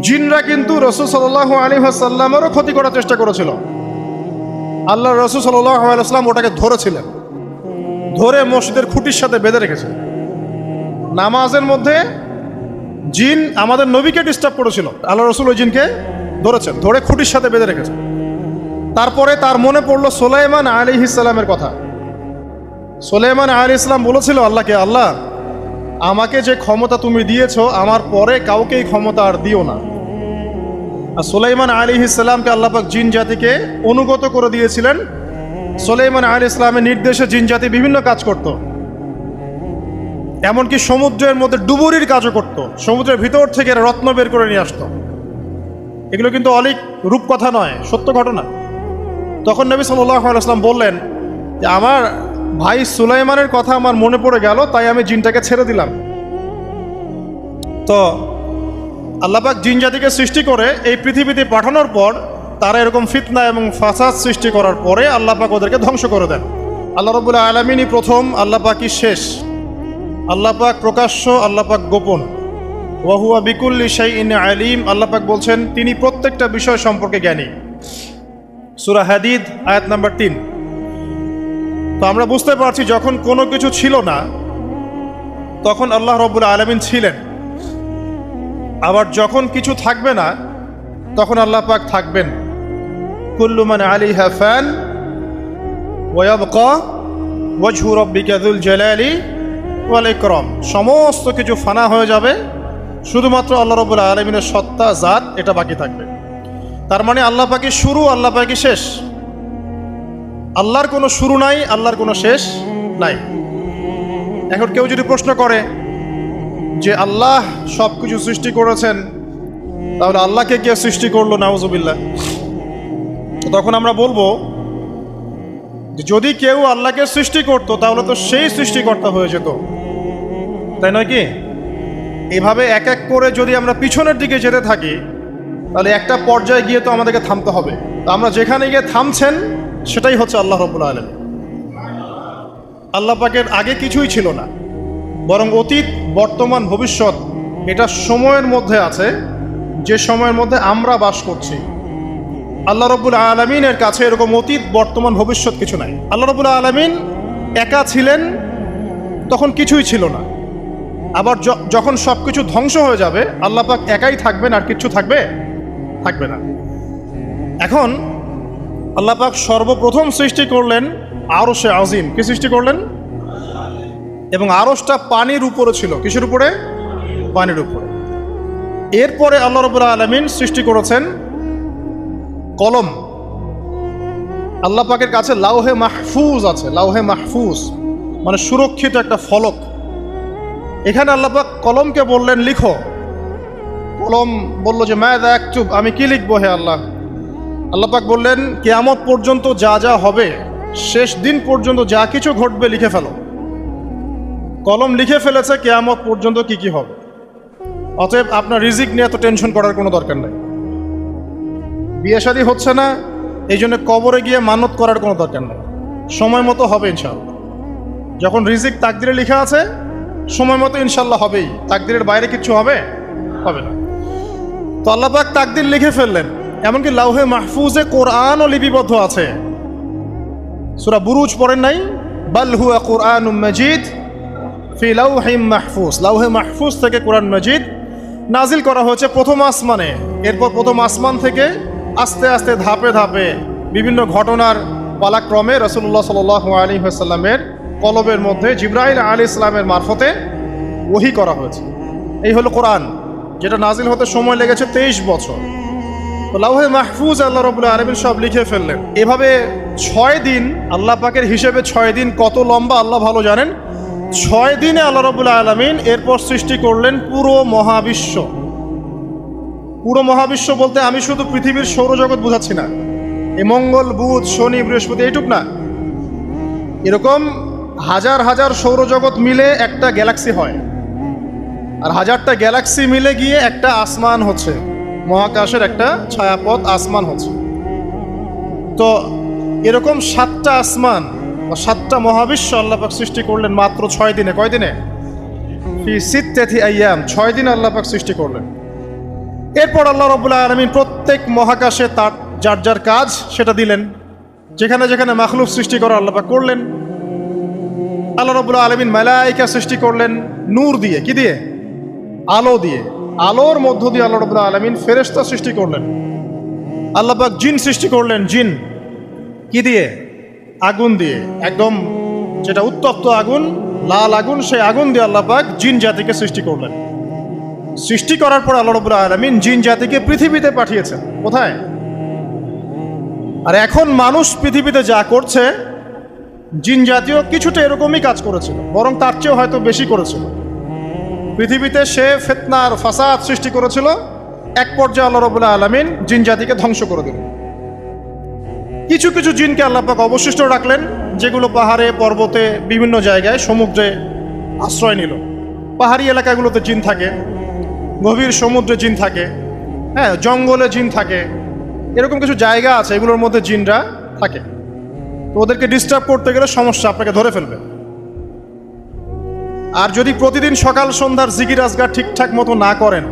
জিনরা কিন্তু রাসূল সাল্লাল্লাহু আলাইহি ওয়াসাল্লামেরও ক্ষতি করার চেষ্টা করেছিল। আল্লাহ রাসূল সাল্লাল্লাহু আলাইহি ওয়াসাল্লাম ওটাকে ধরেছিলেন, ধরে মসজিদের খুঁটির সাথে বেঁধে রেখেছেন। নামাজের মধ্যে জিন আমাদের নবীকে ডিস্টার্ব করেছিল, আল্লাহ রাসূল ওই জিনকে ধরেছেন, ধরে খুঁটির সাথে বেঁধে রেখেছেন। তারপরে তার মনে পড়লো সুলাইমান আলাইহিস সালামের কথা। সুলাইমান আলাইহিস সালাম বলেছিল আল্লাহকে, আল্লাহ আমাকে যে ক্ষমতা তুমি দিয়েছো, আমার পরে কাউকে এই ক্ষমতা আর দিও না। আর সুলাইমান আলাইহিস সালামকে আল্লাহ পাক জিন জাতিকে অনুগত করে দিয়েছিলেন। সুলাইমান আলাইহিস সালামের নির্দেশে জিন জাতি বিভিন্ন কাজ করত, এমনকি সমুদ্রের মধ্যে ডুবুরির কাজও করত, সমুদ্রের ভিতর থেকে রত্ন বের করে নিয়ে আসতো। এগুলো কিন্তু অলিক রূপকথা নয়, সত্য ঘটনা। তখন নবী সাল্লাল্লাহু আলাইহি ওয়াসাল্লাম বললেন যে আমার ভাই সুলাইমানের কথা আমার মনে পড়ে গেল, তাই আমি জিনটাকে ছেড়ে দিলাম। তো আল্লাহ পাক জিন জাতিকে সৃষ্টি করে এই পৃথিবীতে পাঠানোর পর তারা এরকম ফিতনা এবং ফাসাদ সৃষ্টি করার পরে আল্লাহ পাক ওদেরকে ধ্বংস করে দেন। আল্লাহ রাব্বুল আলামিনই প্রথম, আল্লাহ পাকই শেষ। আল্লাহ পাক প্রকাশ্য, আল্লাহ পাক গোপন। ওয়া হুয়া বিকুল্লি শাইইন আলিম। আল্লাহ পাক বলছেন তিনি প্রত্যেকটা বিষয় সম্পর্কে জ্ঞানী। সূরা হাদিদ আয়াত নাম্বার 3। তো আমরা বুঝতে পারছি যখন কোনো কিছু ছিল না তখন আল্লাহ রাব্বুল আলামিন ছিলেন, আবার যখন কিছু থাকবে না তখন আল্লাহ পাক থাকবেন। কুল্লু মান আলাইহা ফান ওয়া ইয়াবকা ওয়াজহু রাব্বিকা যুল জালালি ওয়াল ইকরাম। সমস্ত কিছু ফানা হয়ে যাবে, শুধুমাত্র আল্লাহ রাব্বুল আলামিনের সত্তা, জাত এটা বাকি থাকবে। তার মানে আল্লাহ পাকই শুরু, আল্লাহ পাকই শেষ। আল্লাহর কোনো শুরু নাই, আল্লাহর কোনো শেষ নাই। এখন কেউ যদি প্রশ্ন করে যে আল্লাহ সব কিছু সৃষ্টি করেছেন, তাহলে আল্লাহকে কে সৃষ্টি করলো, নাউজুবিল্লাহ? তখন আমরা বলবো যে যদি কেউ আল্লাহকে সৃষ্টি করতো তাহলে তো সেই সৃষ্টিকর্তা হয়ে যেত, তাই নয় কি? এভাবে এক এক করে যদি আমরা পিছনের দিকে যেতে থাকি তাহলে একটা পর্যায়ে গিয়ে তো আমাদেরকে থামতে হবে। তো আমরা যেখানে গিয়ে থামছেন সেটাই হচ্ছে আল্লাহ রাব্বুল আলামিন। আল্লাহ পাকের আগে কিছুই ছিল না, বরং অতীত, বর্তমান, ভবিষ্যৎ এটা সময়ের মধ্যে আছে, যে সময়ের মধ্যে আমরা বাস করছি। আল্লাহ রাব্বুল আলামিনের কাছে এরকম অতীত, বর্তমান, ভবিষ্যৎ কিছু নাই। আল্লাহ রাব্বুল আলামিন একা ছিলেন, তখন কিছুই ছিল না। আবার যখন সব কিছু ধ্বংস হয়ে যাবে আল্লাহ পাক একাই থাকবেন, আর কিছু থাকবে না। এখন আল্লাহ পাক সর্বপ্রথম সৃষ্টি করলেন আরশে আজিম। কি সৃষ্টি করলেন? এবং আরশটা পানির উপরে ছিল। কিসের উপরে? পানির উপরে। এরপরে আল্লাহ রাব্বুল আলামিন সৃষ্টি করেছেন কলম। আল্লাহ পাকের কাছে লাউহে মাহফুজ আছে। লাউহে মাহফুজ মানে সুরক্ষিত একটা ফলক। এখানে আল্লাহ পাক কলমকে বললেন লিখো। কলম বলল যে মাযা আকতুব, আমি কি লিখবো হে আল্লাহ? আল্লাহ পাক বললেন কিয়ামত পর্যন্ত যা যা হবে, শেষ দিন পর্যন্ত যা কিছু ঘটবে লিখে ফেলো। কলম লিখে ফেলেছে কিয়ামত পর্যন্ত কি কি হবে। অতএব আপনার রিজিক নিয়ে এত টেনশন করার কোনো দরকার নেই। বিয়ে শাদী হচ্ছে না, এই জন্য কবরে গিয়ে মানত করার কোনো দরকার নেই। সময় মতো হবে ইনশাআল্লাহ। যখন রিজিক তাকদিরে লেখা আছে সময় মতো ইনশাআল্লাহ হবেই। তাকদিরের বাইরে কিচ্ছু হবে না। তো আল্লাহ পাক তাকদির লিখে ফেললেন। এমনকি লাউহে মাহফুজে কোরআনও লিপিবদ্ধ আছে। সূরা বুরুজ পড়েন নাই? বাল হুয়া কুরআনুম মাজিদ ফি লাউহিম মাহফুজ। লাউহে মাহফুজ থেকে কোরআন মাজিদ নাজিল করা হয়েছে প্রথম আসমানে। এরপর প্রথম আসমান থেকে আস্তে আস্তে ধাপে ধাপে বিভিন্ন ঘটনার পালাক্রমে রাসূলুল্লাহ সাল্লাল্লাহু আলাইহি ওয়াসাল্লামের কলবের মধ্যে জিবরাইল আলাইহিস সালামের মারফতে ওহী করা হয়েছে। এই হলো কোরআন, যেটা নাজিল হতে সময় লেগেছে 23 বছর। তো লাউহে মাহফুজ আল্লাহ রাব্বুল আলামিন সব লিখে ফেললেন। এভাবে 6 দিন, আল্লাহ পাকের হিসেবে 6 দিন কত লম্বা আল্লাহ ভালো জানেন। 6 দিনে আল্লাহ রাব্বুল আলামিন এরপর সৃষ্টি করলেন পুরো মহাবিশ্ব। পুরো মহাবিশ্ব বলতে আমি শুধু পৃথিবীর সৌরজগৎ বোঝাচ্ছি না। এই মঙ্গল, বুধ, শনি, বৃহস্পতি এইটুক না, এরকম হাজার হাজার সৌরজগৎ মিলে একটা গ্যালাক্সি হয়, আর হাজারটা গ্যালাক্সি মিলে গিয়ে একটা আসমান হচ্ছে, মহাকাশের একটা ছায়াপথ আসমান হচ্ছে। তো এরকম 7টা আসমান বা 7টা মহাবিশ্ব আল্লাহ পাক সৃষ্টি করলেন মাত্র 6 দিনে। কয় দিনে? ফি সিত্তাতি আইয়াম, 6 দিন আল্লাহ পাক সৃষ্টি করলেন। এরপর আল্লাহ রাব্বুল আলামিন প্রত্যেক মহাকাশে তার যার যার কাজ সেটা দিলেন। যেখানে যেখানে মাখলুক সৃষ্টি করা আল্লাহ পাক করলেন। আল্লাহ রাব্বুল আলামিন মালায়েকা সৃষ্টি করলেন নূর দিয়ে, কি দিয়ে? আলো দিয়ে। আলোর মধ্য দিয়ে আল্লাহ রাব্বুল আলামিন ফেরেশতা সৃষ্টি করলেন। আল্লাহ পাক জিন সৃষ্টি করলেন। জিন কি দিয়ে? আগুন দিয়ে। একদম যেটা উত্তপ্ত আগুন, লাল আগুন, সেই আগুন দিয়ে আল্লাহ পাক জিন জাতিকে সৃষ্টি করলেন। সৃষ্টি করার পর আল্লাহ রাব্বুল আলামিন জিন জাতিকে পৃথিবীতে পাঠিয়েছেন। কোথায়? আর এখন মানুষ পৃথিবীতে যা করছে, জিন জাতীয় কিছুটা এরকমই কাজ করেছিল, বরং তার চেয়েও হয়তো বেশি করেছিল। পৃথিবীতে সে ফিতনা আর ফাসাদ সৃষ্টি করেছিল। এক পর্যায়ে আল্লাহ রাব্বুল আলামিন জিন জাতিকে ধ্বংস করে দিলেন। কিছু কিছু জিনকে আল্লাহ পাক অবশিষ্ট রাখলেন, যেগুলো পাহাড়ে, পর্বতে, বিভিন্ন জায়গায়, সমুদ্রে আশ্রয় নিল। পাহাড়ি এলাকাগুলোতে জিন থাকে, গভীর সমুদ্রে জিন থাকে, হ্যাঁ, জঙ্গলে জিন থাকে। এরকম কিছু জায়গা আছে, এগুলোর মধ্যে জিনরা থাকে। তো ওদেরকে ডিস্টার্ব করতে গেলে সমস্যা, আপনাকে ধরে ফেলবে। আর যদি প্রতিদিন সকাল সন্ধ্যার জিকির আজগার ঠিকঠাক মতো না করেন,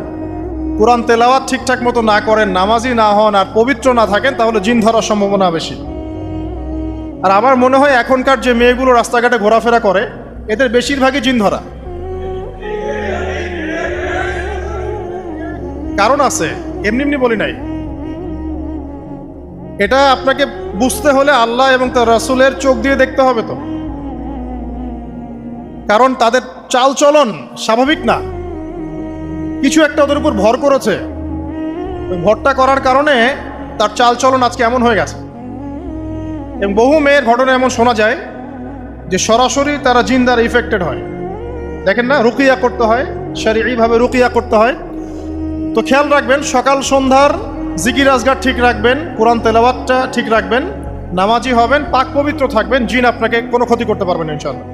কোরআন তেলাওয়াত ঠিকঠাক মতো না করেন, নামাজি না হন, আর পবিত্র না থাকেন, তাহলে জিন ধরার সম্ভাবনা বেশি। আর আমার মনে হয় এখনকার যে মেয়েগুলো রাস্তাঘাটে ঘোরাফেরা করে, এদের বেশিরভাগই জিন ধরা। কারণ আছে, এমনি এমনি বলি নাই। এটা আপনাকে বুঝতে হলে আল্লাহ এবং তার রাসূলের চোখ দিয়ে দেখতে হবে তো। কারণ তাদের চাল চলন স্বাভাবিক না, কিছু একটা ওদের উপর ভর করেছে। ওই ভরটা করার কারণে তার চাল চলন আজকে এমন হয়ে গেছে। এবং বহু মেয়ের ঘটনা এমন শোনা যায় যে সরাসরি তারা জিন দ্বারা ইফেক্টেড হয়। দেখেন না, রুকিয়া করতে হয়, শরীয়ভাবে রুকিয়া করতে হয়। তো খেয়াল রাখবেন, সকাল সন্ধ্যার জিকির আজগার ঠিক রাখবেন, কোরআন তেলাওয়াতটা ঠিক রাখবেন, নামাজি হবেন, পাক পবিত্র থাকবেন, জিন আপনাকে কোনো ক্ষতি করতে পারবেন না ইনশাআল্লাহ।